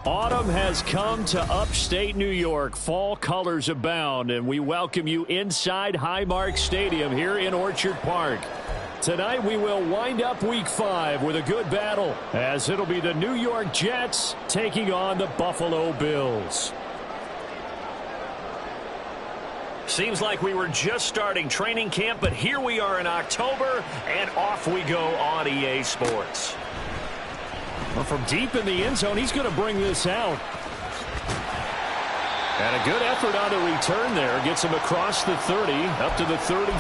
Autumn has come to upstate New York. Fall colors abound, and we welcome you inside Highmark Stadium here in Orchard Park. Tonight we will wind up Week 5 with a good battle, as it'll be the New York Jets taking on the Buffalo Bills. Seems like we were just starting training camp, but here we are in October, and off we go on EA Sports. Well, from deep in the end zone, he's going to bring this out. And a good effort on the return there. Gets him across the 30, up to the 33.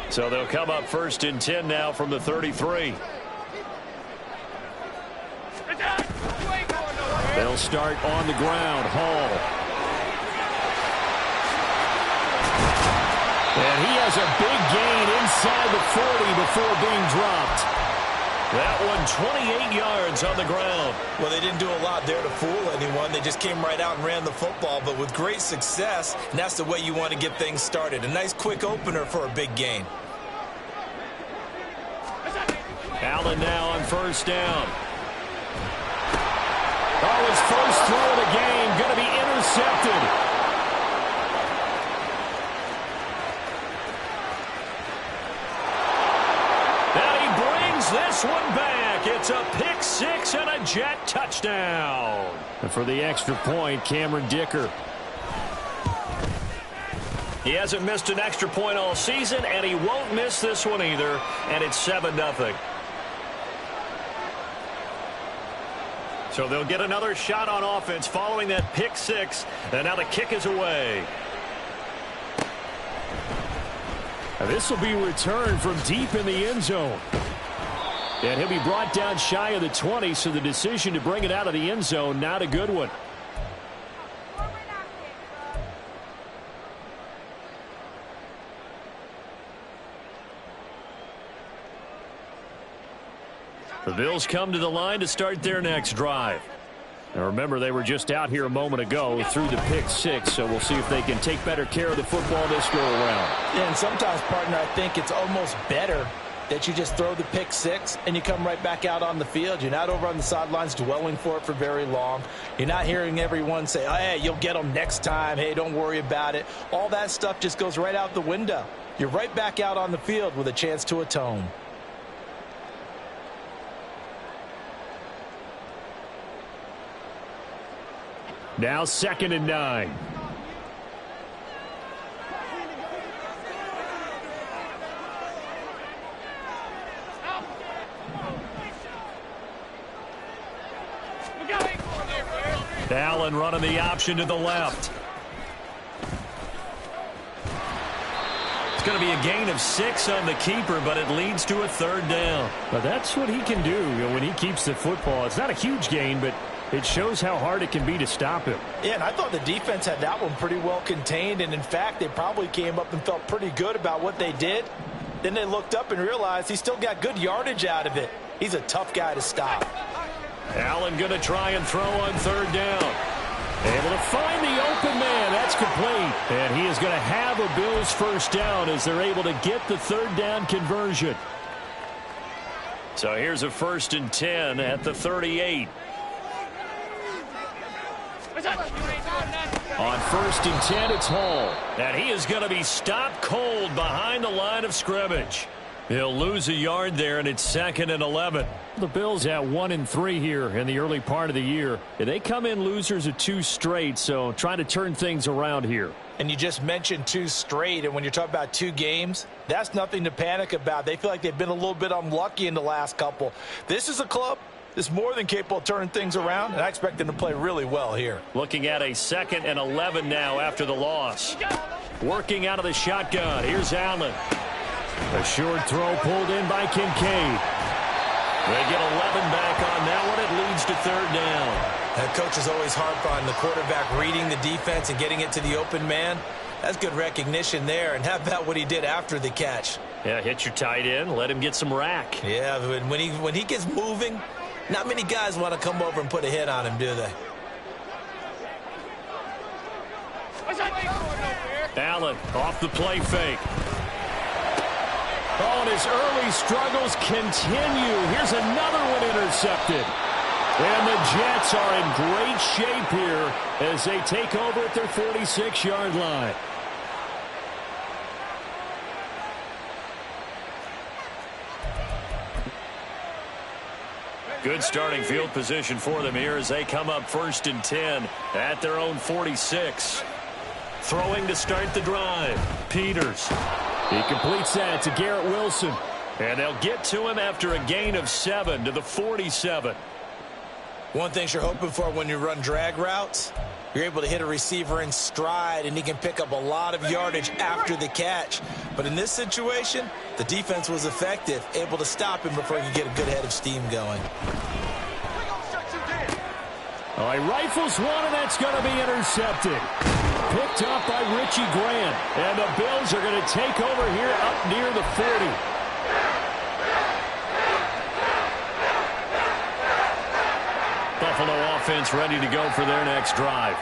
So they'll come up 1st and 10 now from the 33. They'll start on the ground. Hall. And he has a big gain inside the 40 before being dropped. That one 28 yards on the ground. Well, they didn't do a lot there to fool anyone. They just came right out and ran the football, but with great success, and that's the way you want to get things started. A nice quick opener for a big gain. Allen now on 1st down. Oh, his first throw of the game going to be intercepted. And he brings this one back. It's a pick 6 and a Jet touchdown. And for the extra point, Cameron Dicker. He hasn't missed an extra point all season, and he won't miss this one either, and it's 7-0. So they'll get another shot on offense following that pick 6, and now the kick is away. And this will be returned from deep in the end zone. And he'll be brought down shy of the 20, so the decision to bring it out of the end zone, not a good one. The Bills come to the line to start their next drive. Now remember, they were just out here a moment ago through the pick 6, so we'll see if they can take better care of the football this go around. Yeah, and sometimes, partner, I think it's almost better that you just throw the pick 6 and you come right back out on the field. You're not over on the sidelines dwelling for it for very long. You're not hearing everyone say, oh, hey, you'll get them next time. Hey, don't worry about it. All that stuff just goes right out the window. You're right back out on the field with a chance to atone. Now 2nd and 9. Allen running the option to the left. It's going to be a gain of 6 on the keeper, but it leads to a 3rd down. But that's what he can do when he keeps the football. It's not a huge gain, but it shows how hard it can be to stop him. Yeah, and I thought the defense had that one pretty well contained, and in fact, they probably came up and felt pretty good about what they did. Then they looked up and realized he still got good yardage out of it. He's a tough guy to stop. Allen going to try and throw on 3rd down. Able to find the open man. That's complete. And he is going to have a Bills 1st down as they're able to get the 3rd down conversion. So here's a 1st and 10 at the 38. On 1st and 10, it's Hall. And he is going to be stopped cold behind the line of scrimmage. He'll lose a yard there, and it's 2nd and 11. The Bills at 1-3 here in the early part of the year. They come in losers of 2 straight, so trying to turn things around here. And you just mentioned 2 straight, and when you're talking about 2 games, that's nothing to panic about. They feel like they've been a little bit unlucky in the last couple. This is a club that's more than capable of turning things around, and I expect them to play really well here. Looking at a 2nd and 11 now after the loss. Working out of the shotgun. Here's Allen. A short throw pulled in by Kincaid. They get 11 back on that one. It leads to 3rd down. That coach is always harp on the quarterback reading the defense and getting it to the open man. That's good recognition there. And how about what he did after the catch? Yeah, hit your tight end. Let him get some rack. Yeah, when he gets moving, not many guys want to come over and put a hit on him, do they? Allen off the play fake. Oh, and his early struggles continue. Here's another one intercepted. And the Jets are in great shape here as they take over at their 46-yard line. Good starting field position for them here as they come up 1st and 10 at their own 46. Throwing to start the drive. Peters. He completes that to Garrett Wilson. And they'll get to him after a gain of 7 to the 47. One thing you're hoping for when you run drag routes, you're able to hit a receiver in stride, and he can pick up a lot of yardage after the catch. But in this situation, the defense was effective, able to stop him before he could get a good head of steam going. All right, rifles one, and that's going to be intercepted. Picked up by Richie Grant. And the Bills are going to take over here up near the 40. Buffalo offense ready to go for their next drive.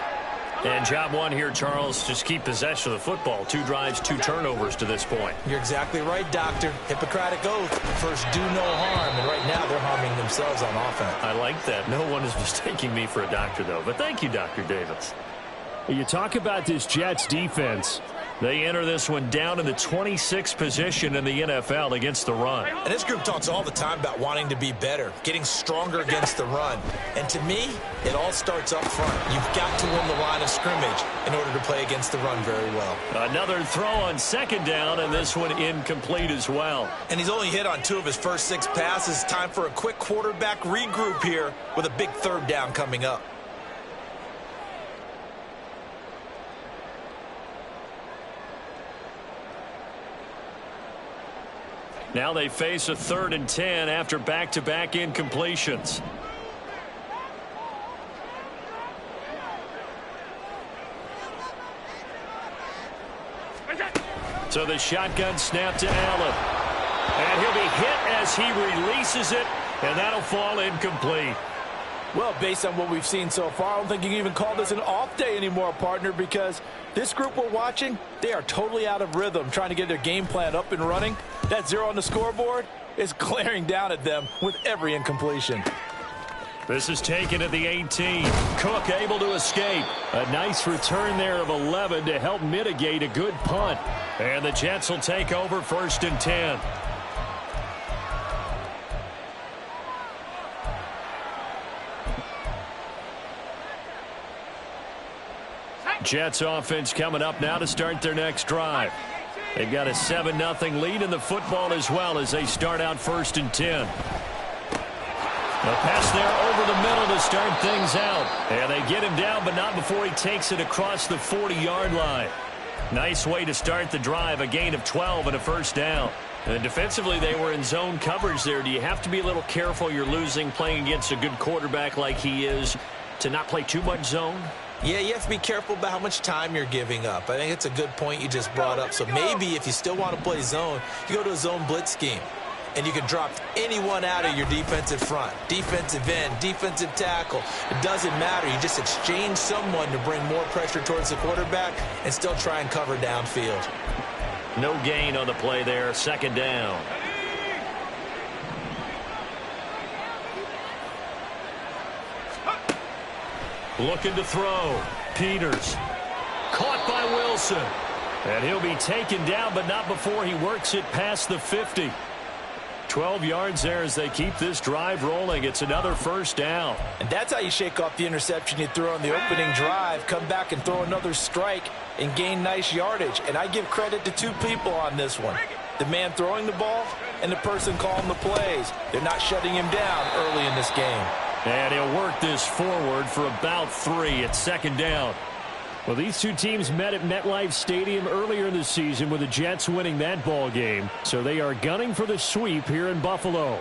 And job one here, Charles, just keep possession of the football. 2 drives, 2 turnovers to this point. You're exactly right, Doctor. Hippocratic oath. First, do no harm. And right now, they're harming themselves on offense. I like that. No one is mistaking me for a doctor, though. But thank you, Dr. Davis. You talk about this Jets defense. They enter this one down in the 26th position in the NFL against the run. And this group talks all the time about wanting to be better, getting stronger against the run. And to me, it all starts up front. You've got to win the line of scrimmage in order to play against the run very well. Another throw on 2nd down, and this one incomplete as well. And he's only hit on 2 of his first 6 passes. Time for a quick quarterback regroup here with a big 3rd down coming up. Now they face a 3rd and 10 after back-to-back incompletions. So the shotgun snap to Allen. And he'll be hit as he releases it, and that'll fall incomplete. Well, based on what we've seen so far, I don't think you can even call this an off day anymore, partner, because this group we're watching, they are totally out of rhythm, trying to get their game plan up and running. That 0 on the scoreboard is glaring down at them with every incompletion. This is taken at the 18. Cook able to escape. A nice return there of 11 to help mitigate a good punt. And the Jets will take over 1st and 10. Jets offense coming up now to start their next drive. They've got a 7-0 lead in the football as well as they start out 1st and 10. A pass there over the middle to start things out. And they get him down, but not before he takes it across the 40-yard line. Nice way to start the drive, a gain of 12 and a 1st down. And defensively, they were in zone coverage there. Do you have to be a little careful? You're losing, playing against a good quarterback like he is, to not play too much zone? Yeah, you have to be careful about how much time you're giving up. I think it's a good point you just brought up. So maybe if you still want to play zone, you go to a zone blitz scheme. And you can drop anyone out of your defensive front. Defensive end, defensive tackle. It doesn't matter. You just exchange someone to bring more pressure towards the quarterback and still try and cover downfield. No gain on the play there. 2nd down. Looking to throw. Peters. Caught by Wilson. And he'll be taken down, but not before he works it past the 50. 12 yards there as they keep this drive rolling. It's another 1st down. And that's how you shake off the interception you threw on the opening drive. Come back and throw another strike and gain nice yardage. And I give credit to 2 people on this one. The man throwing the ball and the person calling the plays. They're not shutting him down early in this game. And he'll work this forward for about 3 at 2nd down. Well, these 2 teams met at MetLife Stadium earlier in the season with the Jets winning that ball game. So they are gunning for the sweep here in Buffalo.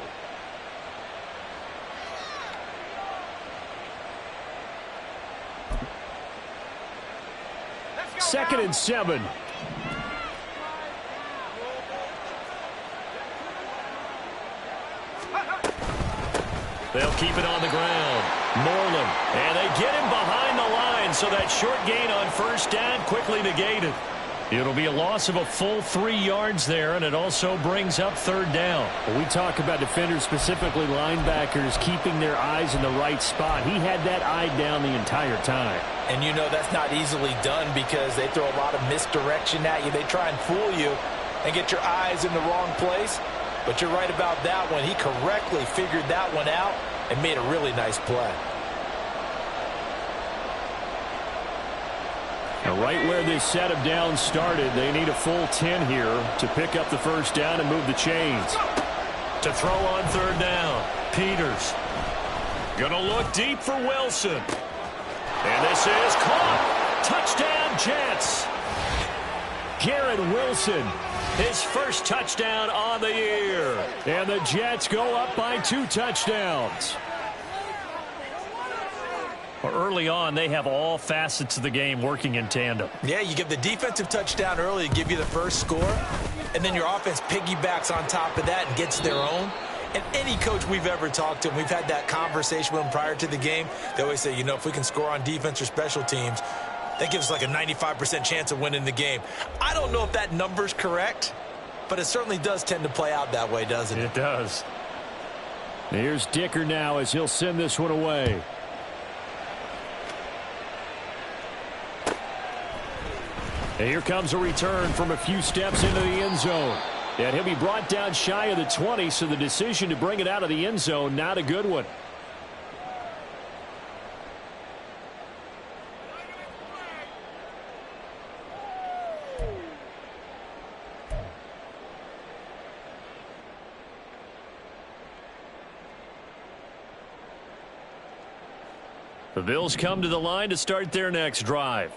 Second and 7. They'll keep it on the ground. Moreland. And they get him behind the line, so that short gain on 1st down quickly negated. It'll be a loss of a full 3 yards there, and it also brings up third down. When we talk about defenders, specifically linebackers, keeping their eyes in the right spot, he had that eye down the entire time. And you know that's not easily done because they throw a lot of misdirection at you. They try and fool you and get your eyes in the wrong place. But you're right about that one. He correctly figured that one out and made a really nice play. Now, right where this set of downs started, they need a full 10 here to pick up the first down and move the chains. To throw on third down, Peters. Gonna look deep for Wilson. And this is caught. Touchdown, Jets. Garrett Wilson, his first touchdown on the year. And the Jets go up by 2 touchdowns. Early on, they have all facets of the game working in tandem. Yeah, you give the defensive touchdown early to give you the first score, and then your offense piggybacks on top of that and gets their own. And any coach we've ever talked to, and we've had that conversation with them prior to the game, they always say, you know, if we can score on defense or special teams, that gives us like a 95% chance of winning the game. I don't know if that number's correct, but it certainly does tend to play out that way, doesn't it? It does. Here's Dicker now as he'll send this one away. And here comes a return from a few steps into the end zone. And he'll be brought down shy of the 20, so the decision to bring it out of the end zone, not a good one. The Bills come to the line to start their next drive.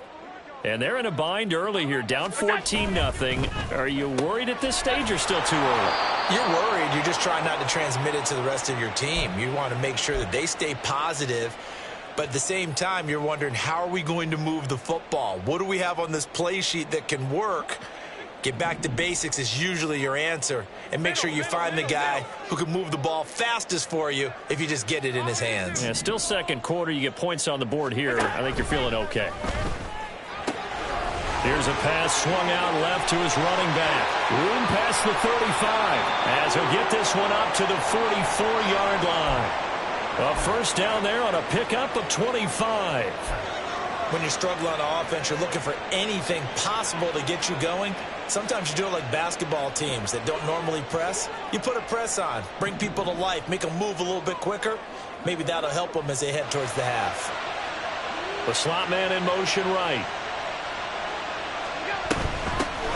And they're in a bind early here, down 14-0. Are you worried at this stage or still too early? You're worried. You're just trying not to transmit it to the rest of your team. You want to make sure that they stay positive. But at the same time, you're wondering, how are we going to move the football? What do we have on this play sheet that can work? Get back to basics is usually your answer. And make sure you find the guy who can move the ball fastest for you if you just get it in his hands. Yeah, still second quarter. You get points on the board here. I think you're feeling okay. Here's a pass swung out left to his running back. Room past the 35 as he'll get this one up to the 44-yard line. A first down there on a pickup of 25. When you're struggling on offense, you're looking for anything possible to get you going. Sometimes you do it like basketball teams that don't normally press. You put a press on, bring people to life, make them move a little bit quicker. Maybe that'll help them as they head towards the half. The slot man in motion right.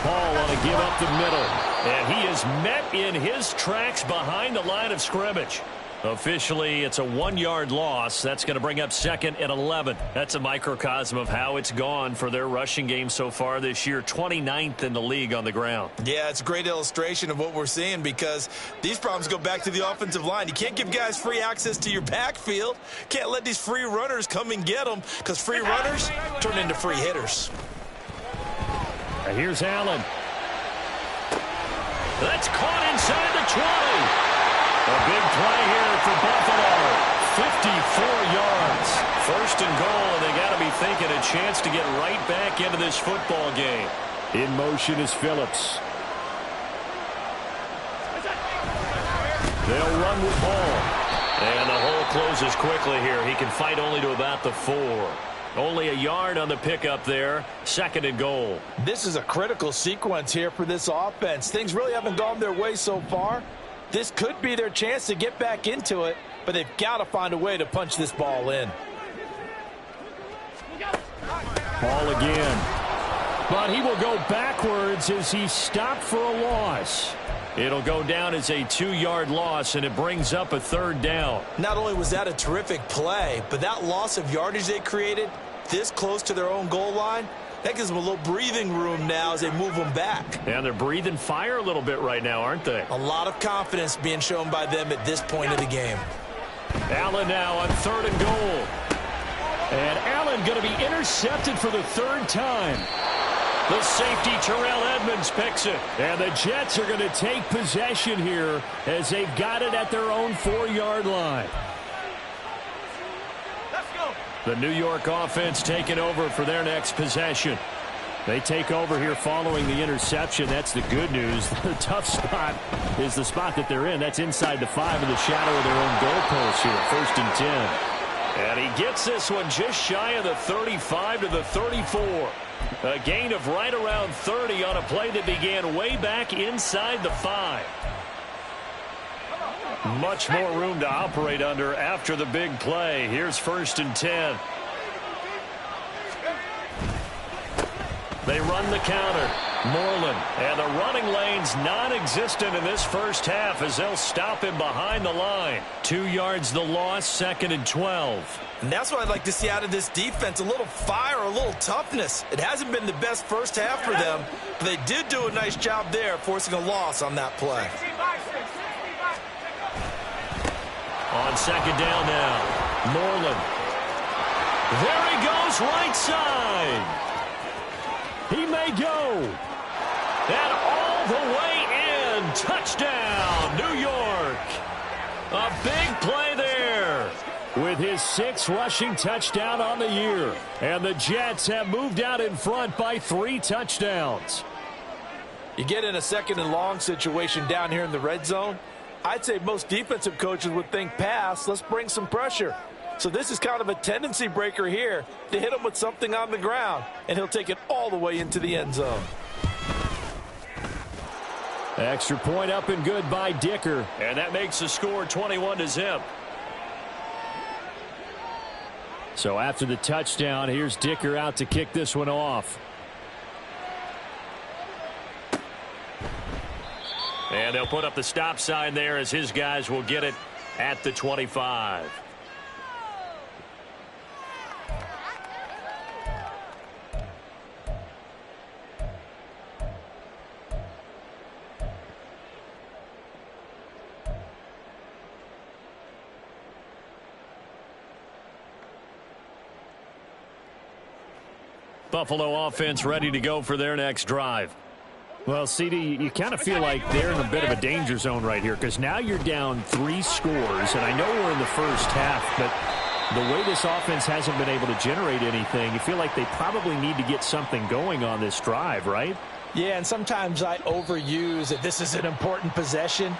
Paul on a give up the middle. And he is met in his tracks behind the line of scrimmage. Officially, it's a 1-yard loss. That's going to bring up 2nd and 11. That's a microcosm of how it's gone for their rushing game so far this year. 29th in the league on the ground. Yeah, it's a great illustration of what we're seeing because these problems go back to the offensive line. You can't give guys free access to your backfield. Can't let these free runners come and get them because free runners turn into free hitters. And here's Allen. That's caught inside the 20. A big play here for Buffalo. 54 yards. First and goal, and they got to be thinking a chance to get right back into this football game. In motion is Phillips. They'll run with ball. And the hole closes quickly here. He can fight only to about the 4. Only a yard on the pickup there. 2nd and goal. This is a critical sequence here for this offense. Things really haven't gone their way so far. This could be their chance to get back into it, but they've got to find a way to punch this ball in. Ball again. But he will go backwards as he stopped for a loss. It'll go down as a 2-yard loss, and it brings up a 3rd down. Not only was that a terrific play, but that loss of yardage they created this close to their own goal line, that gives them a little breathing room now as they move them back. And they're breathing fire a little bit right now, aren't they? A lot of confidence being shown by them at this point of the game. Allen now on 3rd and goal. And Allen going to be intercepted for the 3rd time. The safety, Terrell Edmonds, picks it. And the Jets are going to take possession here as they've got it at their own 4-yard line. The New York offense taking over for their next possession. They take over here following the interception. That's the good news. The tough spot is the spot that they're in. That's inside the 5 in the shadow of their own goalpost here. 1st and 10. And he gets this one just shy of the 35 to the 34. A gain of right around 30 on a play that began way back inside the 5. Much more room to operate under after the big play. Here's 1st and 10. They run the counter. Moreland, and the running lane's non-existent in this first half as they'll stop him behind the line. 2 yards the loss, 2nd and 12. And that's what I'd like to see out of this defense, a little fire, a little toughness. It hasn't been the best first half for them, but they did do a nice job there forcing a loss on that play. On 2nd down now, Moreland. There he goes, right side. He may go. And all the way in. Touchdown, New York. A big play there with his 6th rushing touchdown on the year. And the Jets have moved out in front by 3 touchdowns. You get in a 2nd and long situation down here in the red zone. I'd say most defensive coaches would think pass. Let's bring some pressure. So this is kind of a tendency breaker here to hit him with something on the ground, and he'll take it all the way into the end zone. Extra point up and good by Dicker, and that makes the score 21-0. So after the touchdown, here's Dicker out to kick this one off. And they'll put up the stop sign there as his guys will get it at the 25. Buffalo offense ready to go for their next drive. Well, CD, you kind of feel like they're in a bit of a danger zone right here because now you're down 3 scores, and I know we're in the first half, but the way this offense hasn't been able to generate anything, you feel like they probably need to get something going on this drive, right? Yeah, and sometimes I overuse that this is an important possession,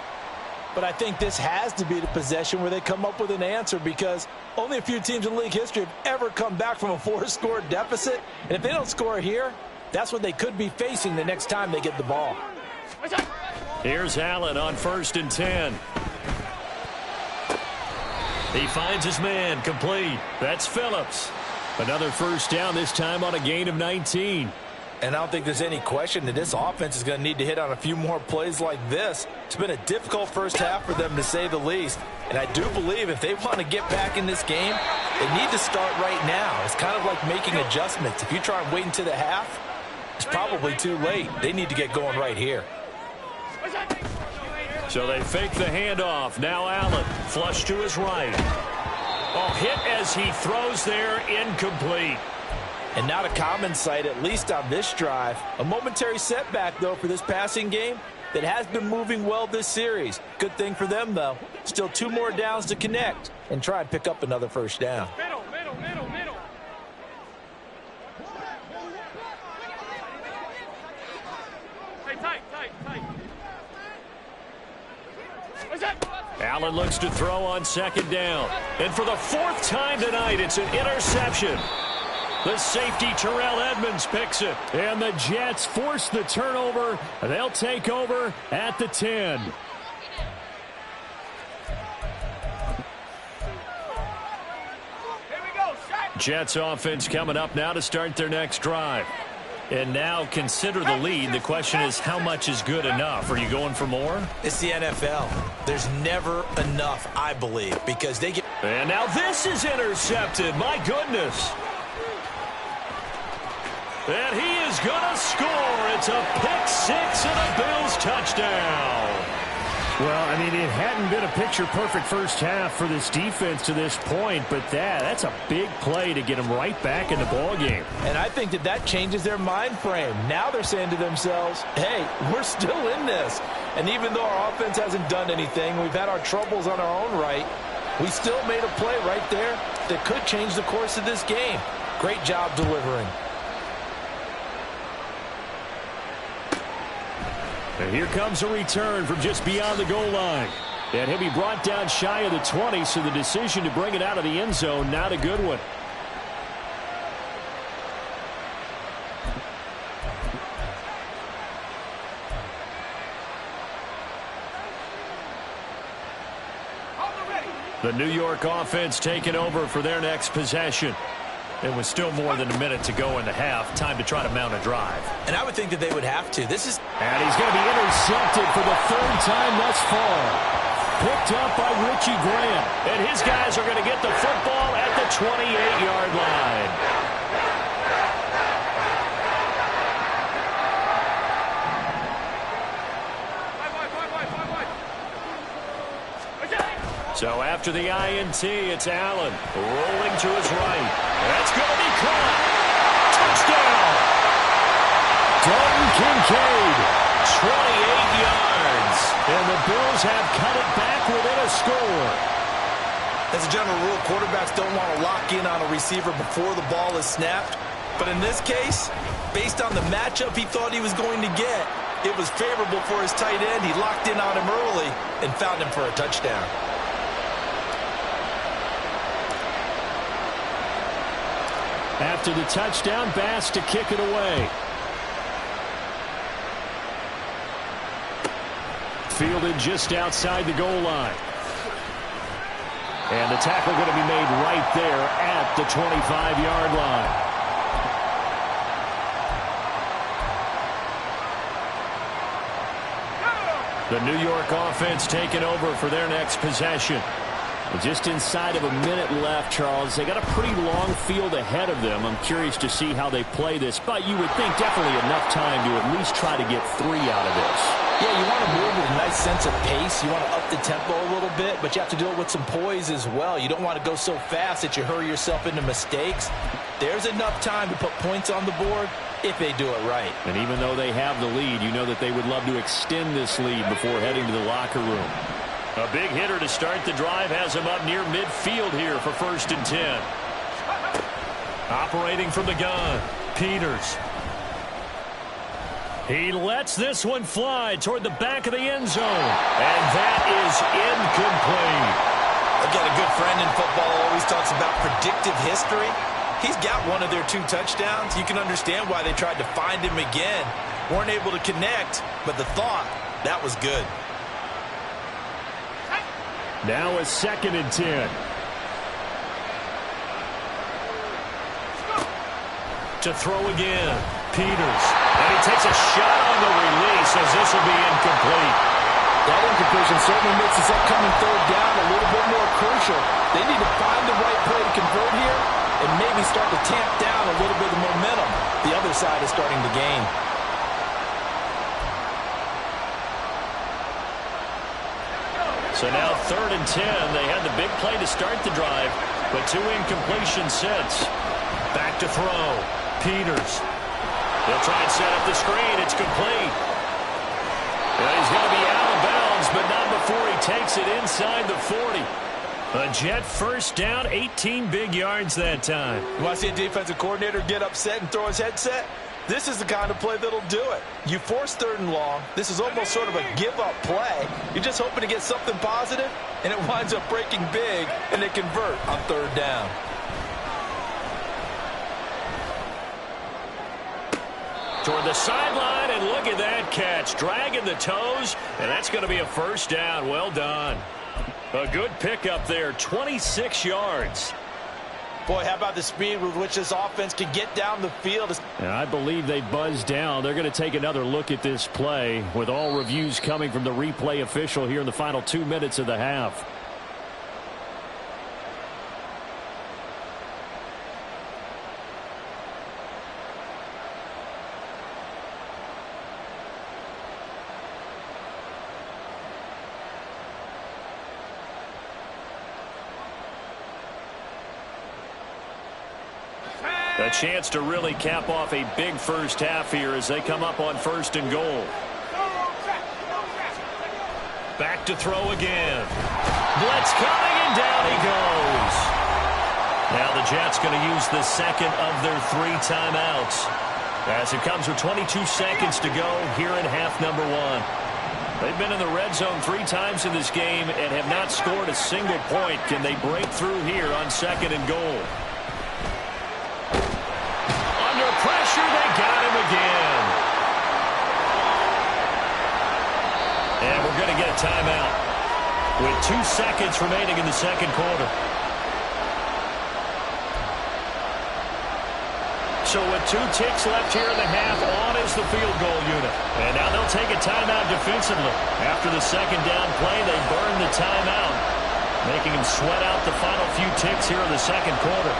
but I think this has to be the possession where they come up with an answer because only a few teams in league history have ever come back from a 4-score deficit, and if they don't score here, that's what they could be facing the next time they get the ball. Here's Allen on 1st and 10. He finds his man, complete. That's Phillips. Another first down, this time on a gain of 19. And I don't think there's any question that this offense is going to need to hit on a few more plays like this. It's been a difficult first half for them, to say the least. And I do believe if they want to get back in this game, they need to start right now. It's kind of like making adjustments. If you try and wait until the half, it's probably too late. They need to get going right here. So they fake the handoff. Now Allen, flush to his right. Oh, hit as he throws there, incomplete. And not a common sight, at least on this drive. A momentary setback, though, for this passing game that has been moving well this series. Good thing for them, though. Still 2 more downs to connect and try and pick up another first down. Middle. Tight. Allen looks to throw on 2nd down. And for the 4th time tonight, it's an interception. The safety, Terrell Edmonds, picks it. And the Jets force the turnover. They'll take over at the 10. Jets offense coming up now to start their next drive. And now consider the lead. The question is, how much is good enough? Are you going for more? It's the NFL. There's never enough, I believe, because they get... And now this is intercepted. My goodness. And he is going to score. It's a pick 6 and a Bills touchdown. Well, I mean, it hadn't been a picture-perfect first half for this defense to this point, but that's a big play to get them right back in the ballgame. And I think that changes their mind frame. Now they're saying to themselves, hey, we're still in this. And even though our offense hasn't done anything, we've had our troubles on our own right, we still made a play right there that could change the course of this game. Great job delivering. And here comes a return from just beyond the goal line. And he'll be brought down shy of the 20, so the decision to bring it out of the end zone, not a good one. The New York offense taking over for their next possession. It was still more than a minute to go in the half. Time to try to mount a drive. And I would think that they would have to. And he's going to be intercepted for the third time thus far. Picked up by Richie Grant. And his guys are going to get the football at the 28-yard line. So after the INT, it's Allen rolling to his right. That's going to be caught. Touchdown. Dalton Kincaid, 28 yards. And the Bills have cut it back within a score. As a general rule, quarterbacks don't want to lock in on a receiver before the ball is snapped. But in this case, based on the matchup he thought he was going to get, it was favorable for his tight end. He locked in on him early and found him for a touchdown. After the touchdown, Bass to kick it away. Fielded just outside the goal line. And the tackle going to be made right there at the 25-yard line. The New York offense taking over for their next possession. Just inside of a minute left, Charles. They got a pretty long field ahead of them. I'm curious to see how they play this, but you would think definitely enough time to at least try to get 3 out of this. Yeah, you want to move with a nice sense of pace. You want to up the tempo a little bit, but you have to do it with some poise as well. You don't want to go so fast that you hurry yourself into mistakes. There's enough time to put points on the board if they do it right. And even though they have the lead, you know that they would love to extend this lead before heading to the locker room. A big hitter to start the drive has him up near midfield here for 1st and 10. Operating from the gun, Peters. He lets this one fly toward the back of the end zone. And that is incomplete. Again, a good friend in football always talks about predictive history. He's got one of their 2 touchdowns. You can understand why they tried to find him again. Weren't able to connect, but the thought, that was good. Now a 2nd and 10. To throw again, Peters. And he takes a shot on the release as this will be incomplete. That incompletion certainly makes this upcoming 3rd down a little bit more crucial. They need to find the right play to convert here and maybe start to tamp down a little bit of the momentum. The other side is starting to gain. So now 3rd and 10. They had the big play to start the drive, but 2 incompletions since. Back to throw. Peters. They'll try and set up the screen. It's complete. And he's going to be out of bounds, but not before he takes it inside the 40. A Jet 1st down, 18 big yards that time. You want to see a defensive coordinator get upset and throw his headset? This is the kind of play that'll do it. You force 3rd and long. This is almost sort of a give-up play. You're just hoping to get something positive, and it winds up breaking big, and they convert on 3rd down. Toward the sideline, and look at that catch. Dragging the toes, and that's going to be a 1st down. Well done. A good pickup there, 26 yards. Boy, how about the speed with which this offense can get down the field? And I believe they buzzed down. They're going to take another look at this play with all reviews coming from the replay official here in the final 2 minutes of the half. A chance to really cap off a big 1st half here as they come up on 1st and goal. Back to throw again. Blitz coming, and down he goes. Now the Jets going to use the 2nd of their 3 timeouts. As it comes with 22 seconds to go here in half number one. They've been in the red zone 3 times in this game and have not scored a single point. Can they break through here on 2nd and goal? Under pressure, they got him again. And we're going to get a timeout with 2 seconds remaining in the second quarter. So with 2 ticks left here in the half, on is the field goal unit. And now they'll take a timeout defensively. After the second down play, they burn the timeout, making them sweat out the final few ticks here in the second quarter.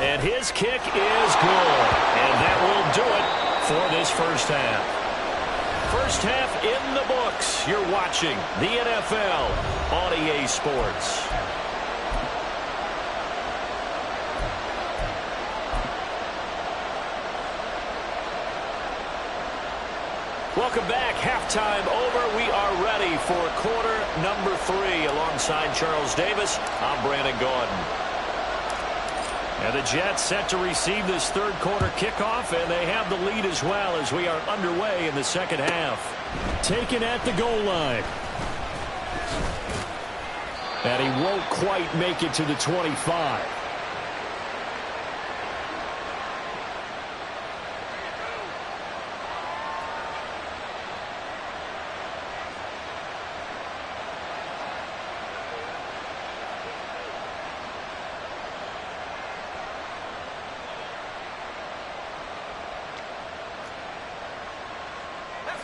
And his kick is good. And that will do it for this first half. First half in the books. You're watching the NFL on EA Sports. Welcome back. Halftime over. We are ready for quarter number 3. Alongside Charles Davis, I'm Brandon Gaudin. And the Jets set to receive this third quarter kickoff, and they have the lead as well as we are underway in the second half. Taken at the goal line. And he won't quite make it to the 25.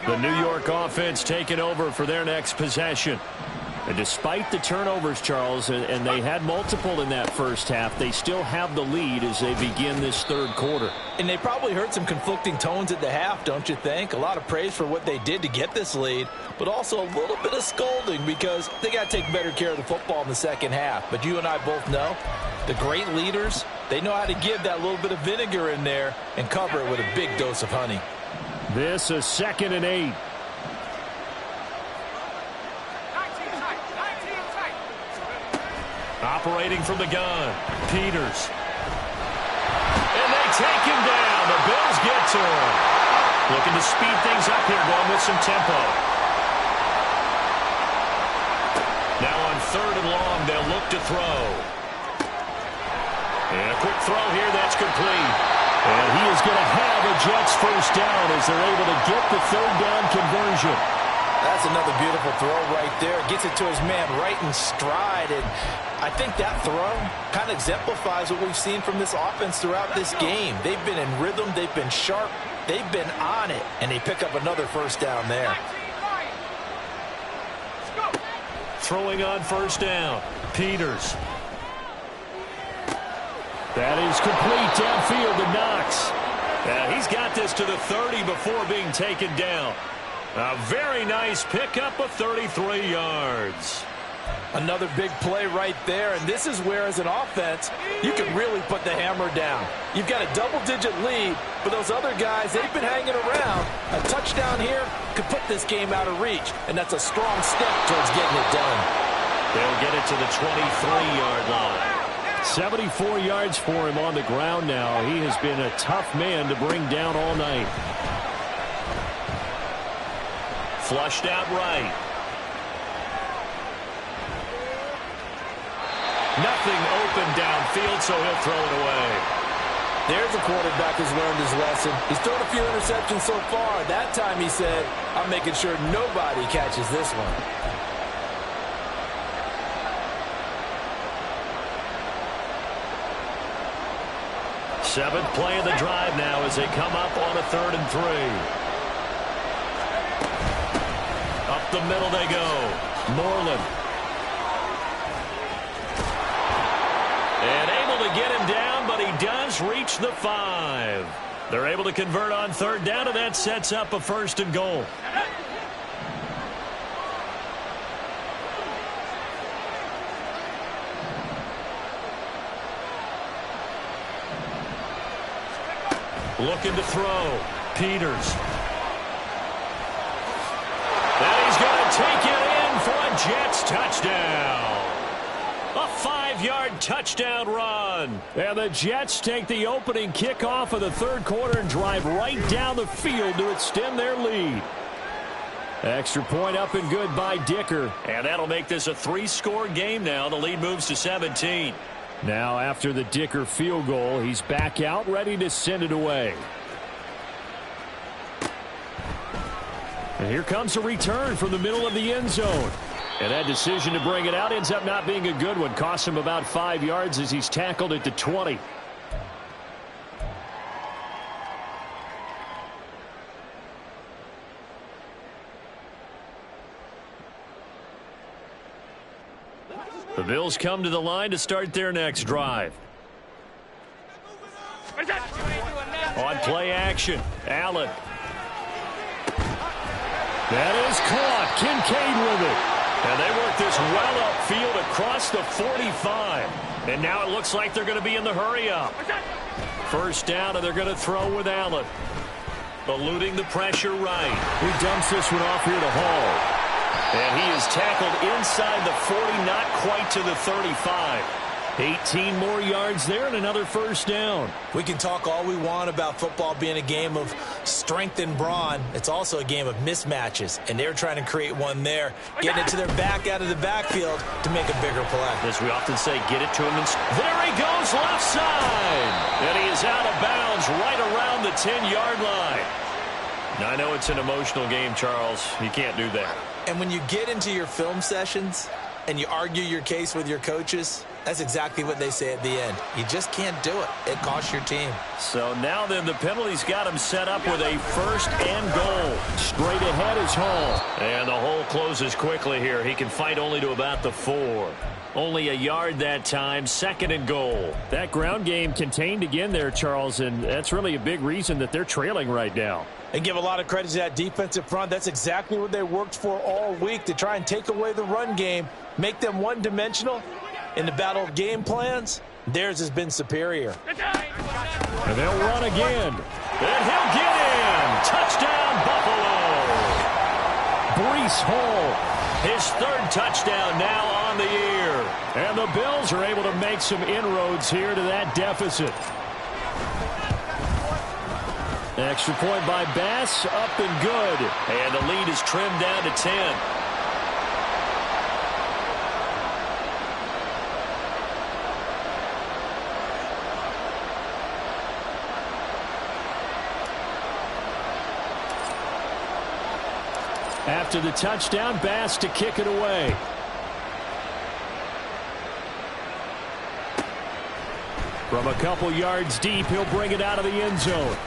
The New York offense taking over for their next possession. And despite the turnovers, Charles, and they had multiple in that first half, they still have the lead as they begin this third quarter. And they probably heard some conflicting tones at the half, don't you think? A lot of praise for what they did to get this lead, but also a little bit of scolding because they got to take better care of the football in the second half. But you and I both know the great leaders, they know how to give that little bit of vinegar in there and cover it with a big dose of honey. This is 2nd and 8. Operating from the gun, Peters. And they take him down. The Bills get to him. Looking to speed things up here, going with some tempo. Now on 3rd and long, they'll look to throw. And a quick throw here, that's complete. And he is going to have a Jets first down as they're able to get the 3rd down conversion. That's another beautiful throw right there. Gets it to his man right in stride. And I think that throw kind of exemplifies what we've seen from this offense throughout this game. They've been in rhythm. They've been sharp. They've been on it. And they pick up another first down there. Throwing on first down, Peters. That is complete downfield to Knox. He's got this to the 30 before being taken down. A very nice pickup of 33 yards. Another big play right there, and this is where, as an offense, you can really put the hammer down. You've got a double-digit lead, but those other guys, they've been hanging around. A touchdown here could put this game out of reach, and that's a strong step towards getting it done. They'll get it to the 23-yard line. 74 yards for him on the ground now. He has been a tough man to bring down all night. Flushed out right. Nothing open downfield, so he'll throw it away. There's a quarterback who's learned his lesson. He's thrown a few interceptions so far. That time he said, I'm making sure nobody catches this one. Seventh play of the drive now as they come up on a 3rd and 3. Up the middle they go. Moreland. And able to get him down, but he does reach the 5. They're able to convert on 3rd down, and that sets up a 1st and goal. Looking to throw. Peters. And he's going to take it in for a Jets touchdown. A 5-yard touchdown run. And the Jets take the opening kickoff of the third quarter and drive right down the field to extend their lead. Extra point up and good by Dicker. And that'll make this a 3-score game now. The lead moves to 17. Now after the Dicker field goal, he's back out ready to send it away. And here comes a return from the middle of the end zone. And that decision to bring it out ends up not being a good one. Costs him about 5 yards as he's tackled at the 20. The Bills come to the line to start their next drive. On play action, Allen. That is caught. Kincaid with it. And they work this well upfield across the 45. And now it looks like they're going to be in the hurry-up. First down, and they're going to throw with Allen. Eluding the pressure right. He dumps this one off here to Hall. And he is tackled inside the 40, not quite to the 35. 18 more yards there and another first down. We can talk all we want about football being a game of strength and brawn. It's also a game of mismatches, and they're trying to create one there, getting it to their back out of the backfield to make a bigger play. As we often say, get it to him. There he goes, left side. And he is out of bounds right around the 10-yard line. Now, I know it's an emotional game, Charles. You can't do that. And when you get into your film sessions and you argue your case with your coaches, that's exactly what they say at the end. You just can't do it. It costs your team. So now then the penalty's got him set up with a first and goal. Straight ahead is Hall. And the hole closes quickly here. He can fight only to about the 4. Only a yard that time, second and goal. That ground game contained again there, Charles, and that's really a big reason that they're trailing right now. And give a lot of credit to that defensive front. That's exactly what they worked for all week, to try and take away the run game, make them one-dimensional. In the battle of game plans, theirs has been superior. And they'll run again. And he'll get in. Touchdown, Buffalo. Breece Hall, his third touchdown now on the year. And the Bills are able to make some inroads here to that deficit. Extra point by Bass, up and good. And the lead is trimmed down to 10. After the touchdown, Bass to kick it away. From a couple yards deep, he'll bring it out of the end zone.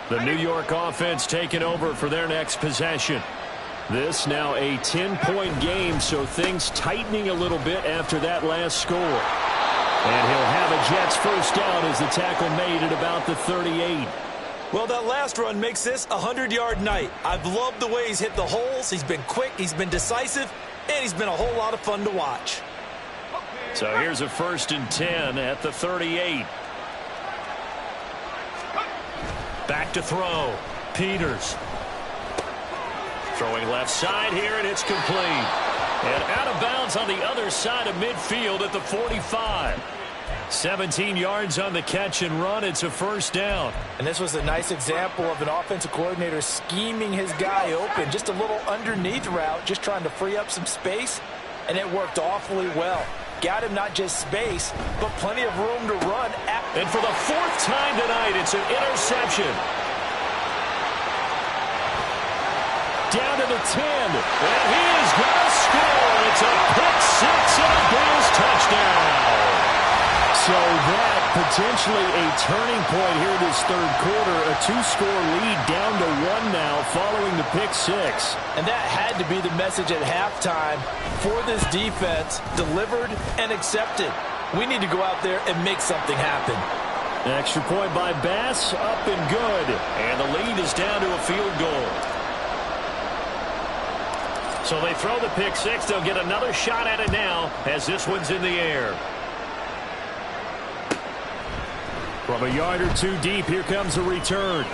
The New York offense taking over for their next possession. This now a 10-point game, so things tightening a little bit after that last score. And he'll have a Jets first down as the tackle made at about the 38. Well, that last run makes this a 100-yard night. I've loved the way he's hit the holes. He's been quick, he's been decisive, and he's been a whole lot of fun to watch. So here's a 1st and 10 at the 38. Back to throw. Peters. Throwing left side here, and it's complete. And out of bounds on the other side of midfield at the 45. 17 yards on the catch and run. It's a first down. And this was a nice example of an offensive coordinator scheming his guy open. Just a little underneath route, just trying to free up some space. And it worked awfully well. Got him not just space, but plenty of room to run. And for the 4th time tonight, it's an interception. Down to the 10. And he is going to score. It's a pick six and a Bills touchdown. So that potentially a turning point here in this third quarter. A 2-score lead down to 1 now following the pick six. And that had to be the message at halftime for this defense. Delivered and accepted. We need to go out there and make something happen. Extra point by Bass, up and good. And the lead is down to a field goal. So they throw the pick six. They'll get another shot at it now as this one's in the air. From a yard or two deep, here comes a return.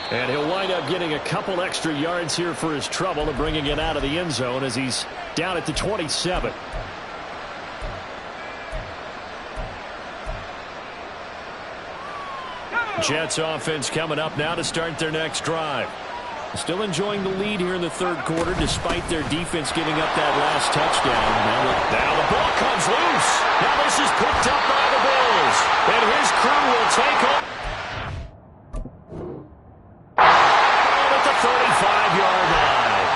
And he'll wind up getting a couple extra yards here for his trouble and bringing it out of the end zone as he's down at the 27. Jets offense coming up now to start their next drive. Still enjoying the lead here in the third quarter despite their defense giving up that last touchdown. Now the ball comes loose. Now this is picked up by the Bills. And his crew will take off at the 35-yard line.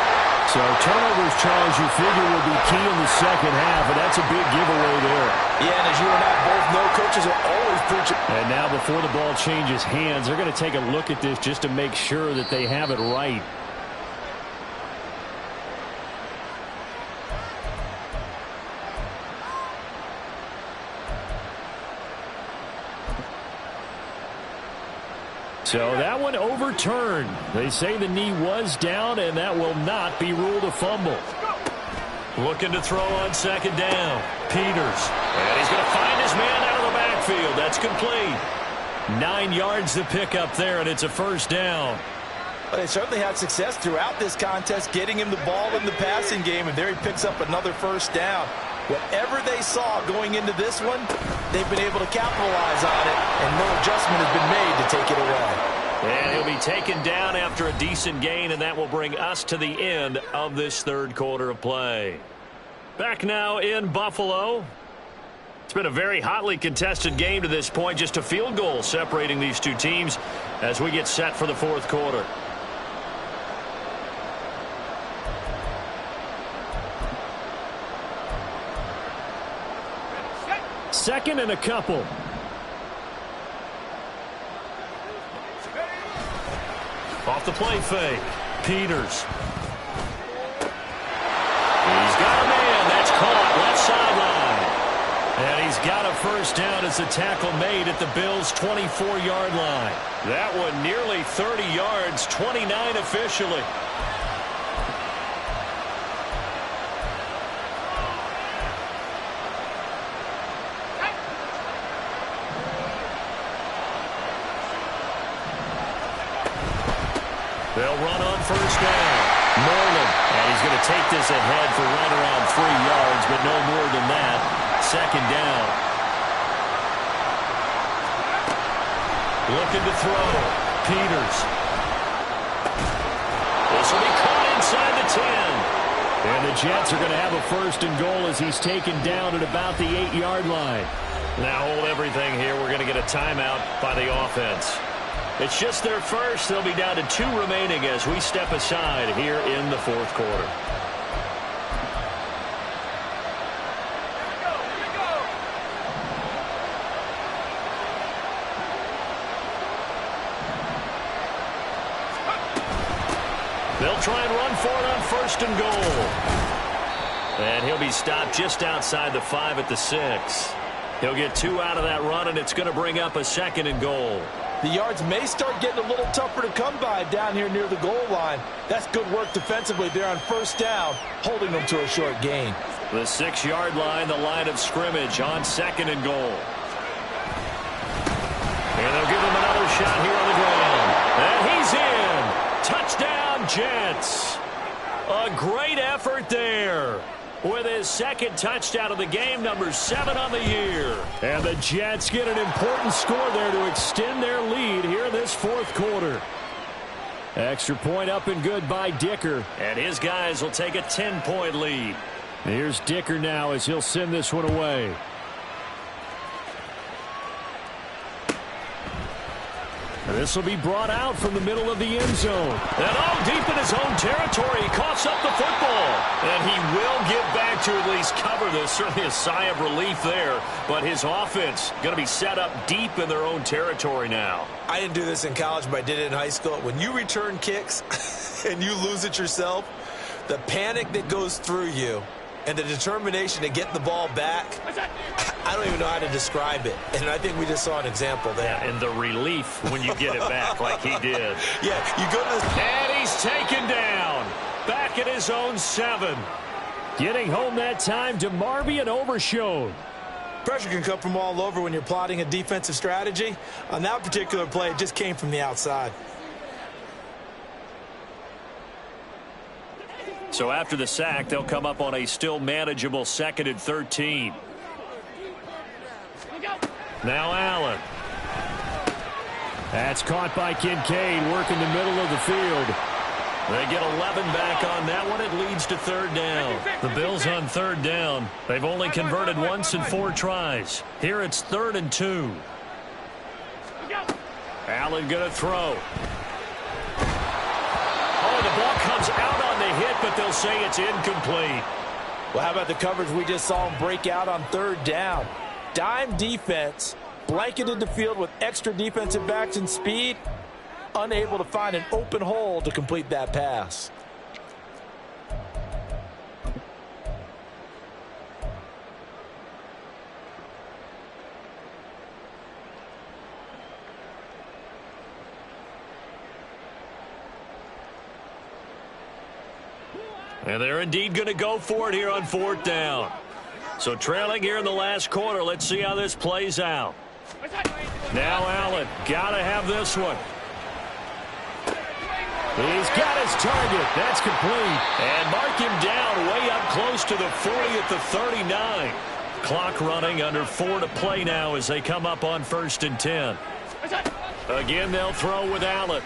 So turnovers, Charles, you figure will be key in the second half, and that's a big giveaway there. Yeah, and as you and I both know, coaches are always preaching. And now before the ball changes hands, they're going to take a look at this just to make sure that they have it right. So that one overturned. They say the knee was down, and that will not be ruled a fumble. Looking to throw on second down. Peters. And he's going to find his man out of the backfield. That's complete. 9 yards to pick up there, and it's a first down. Well, they certainly had success throughout this contest, getting him the ball in the passing game, and there he picks up another first down. Whatever they saw going into this one, they've been able to capitalize on it, and no adjustment has been made to take it away. And he'll be taken down after a decent gain, and that will bring us to the end of this third quarter of play. Back now in Buffalo. It's been a very hotly contested game to this point, just a field goal separating these two teams as we get set for the fourth quarter. Second and a couple. Off the play fake. Peters. He's got a man. That's caught. Left sideline. And he's got a first down as a tackle made at the Bills' 24-yard line. That one nearly 30 yards, 29 officially. They'll run on first down. Nolan. And he's going to take this ahead for right around 3 yards, but no more than that. Second down. Looking to throw. Peters. This will be caught inside the 10. And the Jets are going to have a first and goal as he's taken down at about the 8-yard line. Now hold everything here. We're going to get a timeout by the offense. It's just their first. They'll be down to 2 remaining as we step aside here in the fourth quarter. They'll try and run for it on first and goal. And he'll be stopped just outside the 5 at the 6. He'll get 2 out of that run, and it's going to bring up a second and goal. The yards may start getting a little tougher to come by down here near the goal line. That's good work defensively there on first down, holding them to a short gain. The 6-yard line, the line of scrimmage on second and goal. And they'll give him another shot here on the ground. And he's in. Touchdown, Jets. A great effort there. With his second touchdown of the game, number 7 on the year. And the Jets get an important score there to extend their lead here in this fourth quarter. Extra point up and good by Dicker. And his guys will take a 10-point lead. Here's Dicker now as he'll send this one away. And this will be brought out from the middle of the end zone. And deep in his own territory, he coughs up the football. And he will get back to at least cover this. Certainly a sigh of relief there. But his offense going to be set up deep in their own territory now. I didn't do this in college, but I did it in high school. When you return kicks and you lose it yourself, the panic that goes through you and the determination to get the ball back, I don't even know how to describe it. And I think we just saw an example there. Yeah, and the relief when you get it back like he did. Yeah, you go to this. And he's taken down. Back at his own 7. Getting home that time to Marby and Overshone. Pressure can come from all over when you're plotting a defensive strategy. On that particular play, it just came from the outside. So after the sack, they'll come up on a still manageable 2nd and 13. Now Allen. That's caught by Kincaid, working the middle of the field. They get 11 back on that one. It leads to 3rd down. The Bills on 3rd down. They've only converted once in 4 tries. Here it's 3rd and 2. Allen going to throw. Oh, the ball comes out on the hit, but they'll say it's incomplete. Well, how about the coverage we just saw him break out on 3rd down? Dime defense, blanketed the field with extra defensive backs and speed, unable to find an open hole to complete that pass. And they're indeed going to go for it here on 4th down. So trailing here in the last quarter. Let's see how this plays out. Now Allen, got to have this one. He's got his target. That's complete. And mark him down way up close to the 40 at the 39. Clock running, under 4 to play now as they come up on 1st and 10. Again, they'll throw with Allen.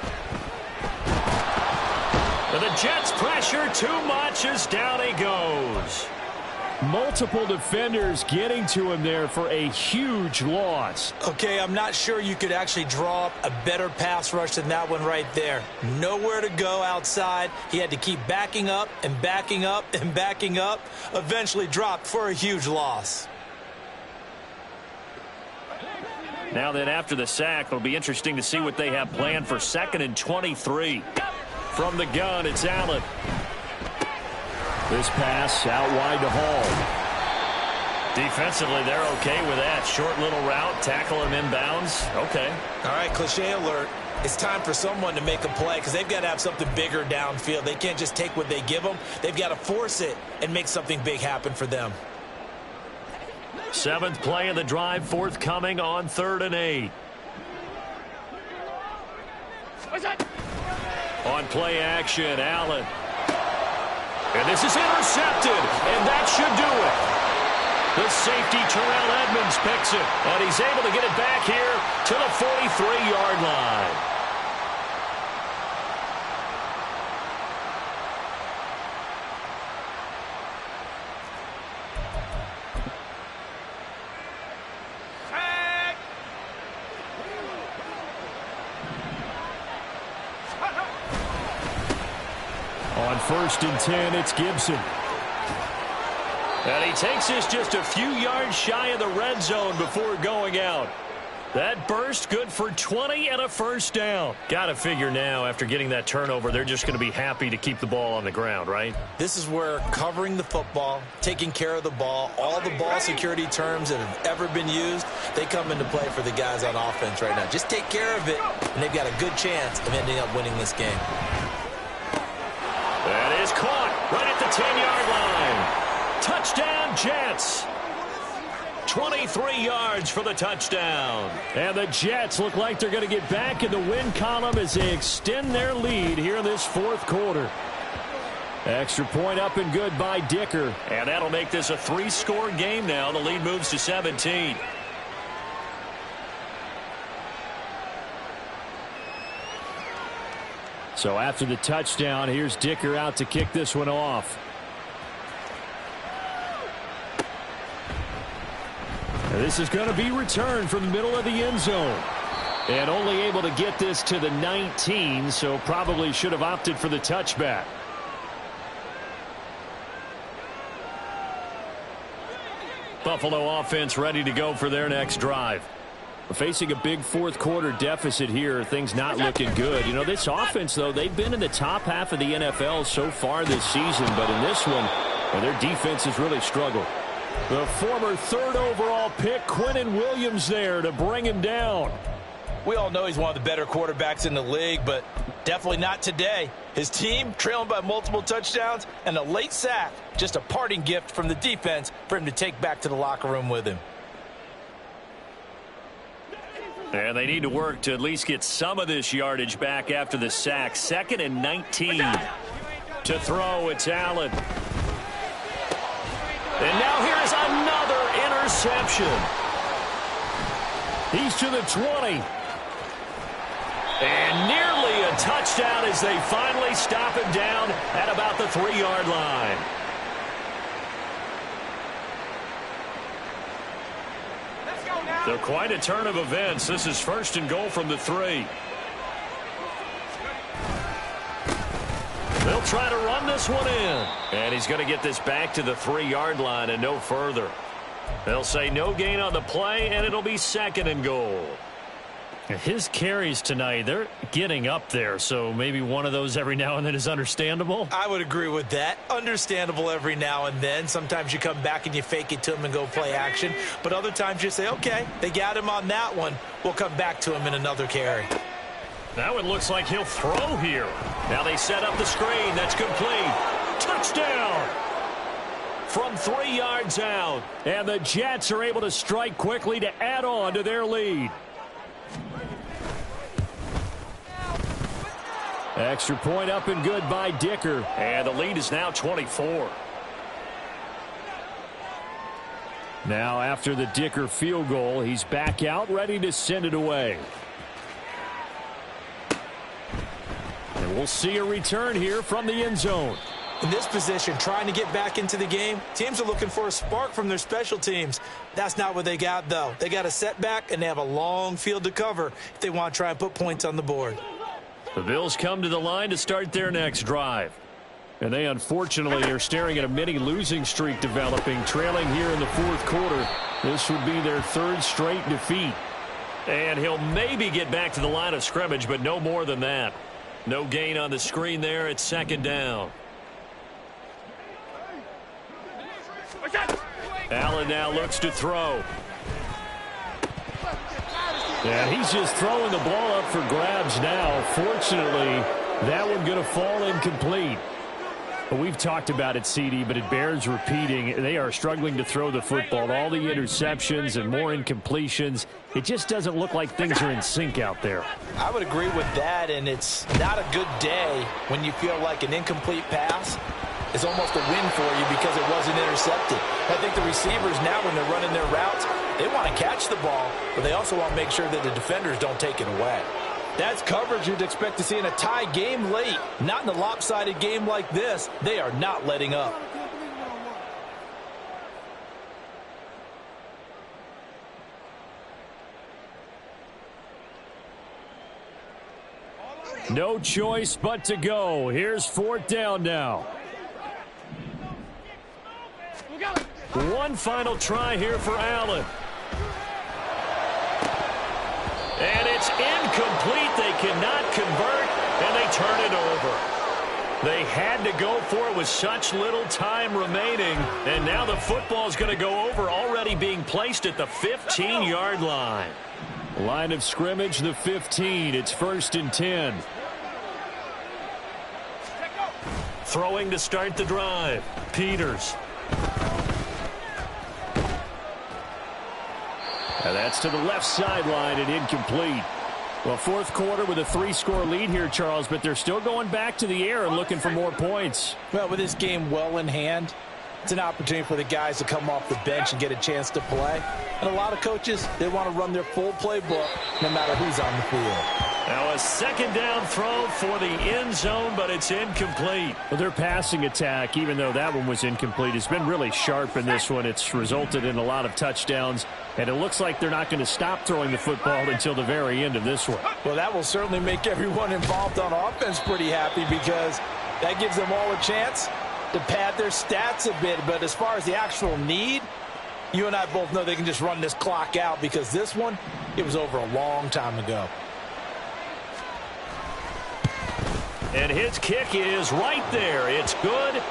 And the Jets pressure too much as down he goes. Multiple defenders getting to him there for a huge loss. Okay, I'm not sure you could actually draw up a better pass rush than that one right there. Nowhere to go outside. He had to keep backing up and backing up and backing up. Eventually dropped for a huge loss. Now then, after the sack, it'll be interesting to see what they have planned for 2nd and 23. From the gun, it's Allen. This pass out wide to Hall. Defensively, they're okay with that. Short little route, tackle him inbounds. Okay. All right, cliche alert. It's time for someone to make a play because they've got to have something bigger downfield. They can't just take what they give them. They've got to force it and make something big happen for them. 7th play of the drive, forthcoming on 3rd and 8. On play action, Allen. And this is intercepted, and that should do it. The safety, Terrell Edmonds, picks it, and he's able to get it back here to the 43-yard line. On 1st and 10, it's Gibson. And he takes this just a few yards shy of the red zone before going out. That burst good for 20 and a 1st down. Got to figure now, after getting that turnover, they're just going to be happy to keep the ball on the ground, right? This is where covering the football, taking care of the ball, all the ball security terms that have ever been used, they come into play for the guys on offense right now. Just take care of it, and they've got a good chance of ending up winning this game. That is caught right at the 10-yard line. Touchdown, Jets. 23 yards for the touchdown. And the Jets look like they're going to get back in the win column as they extend their lead here in this 4th quarter. Extra point up and good by Dicker. And that'll make this a 3-score game now. The lead moves to 17. So after the touchdown, here's Dicker out to kick this one off. And this is going to be returned from the middle of the end zone. And only able to get this to the 19, so probably should have opted for the touchback. Buffalo offense ready to go for their next drive. We're facing a big 4th quarter deficit here. Things not looking good. You know, this offense, though, they've been in the top half of the NFL so far this season. But in this one, well, their defense has really struggled. The former 3rd overall pick, Quinnen Williams, there to bring him down. We all know he's one of the better quarterbacks in the league, but definitely not today. His team trailing by multiple touchdowns and a late sack. Just a parting gift from the defense for him to take back to the locker room with him. And they need to work to at least get some of this yardage back after the sack. 2nd and 19. To throw, it's Allen. And now here's another interception. He's to the 20. And nearly a touchdown as they finally stop him down at about the 3-yard line. So quite a turn of events. This is 1st and goal from the 3. They'll try to run this one in. And he's going to get this back to the 3-yard line and no further. They'll say no gain on the play, and it'll be 2nd and goal. His carries tonight, they're getting up there, so maybe one of those every now and then is understandable. I would agree with that. Understandable every now and then. Sometimes you come back and you fake it to him and go play action. But other times you say, okay, they got him on that one. We'll come back to him in another carry. Now it looks like he'll throw here. Now they set up the screen. That's complete. Touchdown! From 3 yards out. And the Jets are able to strike quickly to add on to their lead. Extra point up and good by Dicker. And the lead is now 24. Now after the Dicker field goal, he's back out ready to send it away. And we'll see a return here from the end zone. In this position, trying to get back into the game, teams are looking for a spark from their special teams. That's not what they got, though. They got a setback, and they have a long field to cover if they want to try and put points on the board. The Bills come to the line to start their next drive. And they unfortunately are staring at a mini losing streak developing, trailing here in the 4th quarter. This would be their 3rd straight defeat. And he'll maybe get back to the line of scrimmage, but no more than that. No gain on the screen there. It's 2nd down. Allen now looks to throw. And he's just throwing the ball up for grabs now. Fortunately, that one going to fall incomplete. But we've talked about it, CD, but it bears repeating. They are struggling to throw the football. All the interceptions and more incompletions. It just doesn't look like things are in sync out there. I would agree with that, and it's not a good day when you feel like an incomplete pass is almost a win for you because it wasn't intercepted. I think the receivers now, when they're running their routes, they want to catch the ball, but they also want to make sure that the defenders don't take it away. That's coverage you'd expect to see in a tie game late. Not in a lopsided game like this. They are not letting up. No choice but to go. Here's 4th down now. One final try here for Allen. And it's incomplete. They cannot convert, and they turn it over. They had to go for it with such little time remaining, and now the football's going to go over, already being placed at the 15-yard line. Line of scrimmage, the 15. It's 1st and 10. Throwing to start the drive. Peters. And that's to the left sideline and incomplete. Well, 4th quarter with a 3-score lead here, Charles, but they're still going back to the air and looking for more points. Well, with this game well in hand, it's an opportunity for the guys to come off the bench and get a chance to play. And a lot of coaches, they want to run their full playbook no matter who's on the field. Now a 2nd down throw for the end zone, but it's incomplete. Well, their passing attack, even though that one was incomplete, has been really sharp in this one. It's resulted in a lot of touchdowns, and it looks like they're not going to stop throwing the football until the very end of this one. Well, that will certainly make everyone involved on offense pretty happy because that gives them all a chance to pad their stats a bit. But as far as the actual need, you and I both know they can just run this clock out because this one, it was over a long time ago. And his kick is right there. It's good.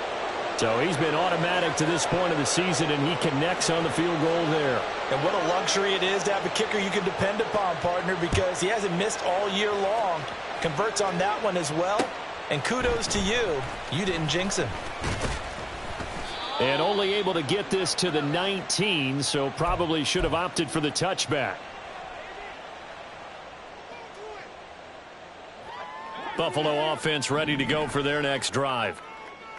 So he's been automatic to this point of the season, and he connects on the field goal there. And what a luxury it is to have a kicker you can depend upon, partner, because he hasn't missed all year long. Converts on that one as well. And kudos to you. You didn't jinx him. And only able to get this to the 19, so probably should have opted for the touchback. Buffalo offense ready to go for their next drive.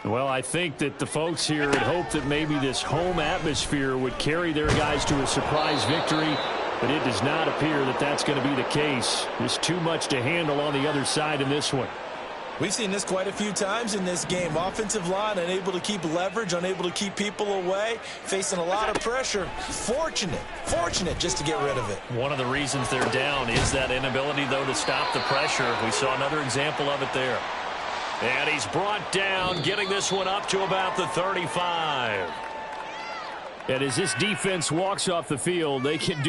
Well, I think that the folks here had hoped that maybe this home atmosphere would carry their guys to a surprise victory, but it does not appear that that's going to be the case. There's too much to handle on the other side in this one. We've seen this quite a few times in this game. Offensive line unable to keep leverage, unable to keep people away, facing a lot of pressure. Fortunate just to get rid of it. One of the reasons they're down is that inability, though, to stop the pressure. We saw another example of it there. And he's brought down, getting this one up to about the 35. And as this defense walks off the field, they can do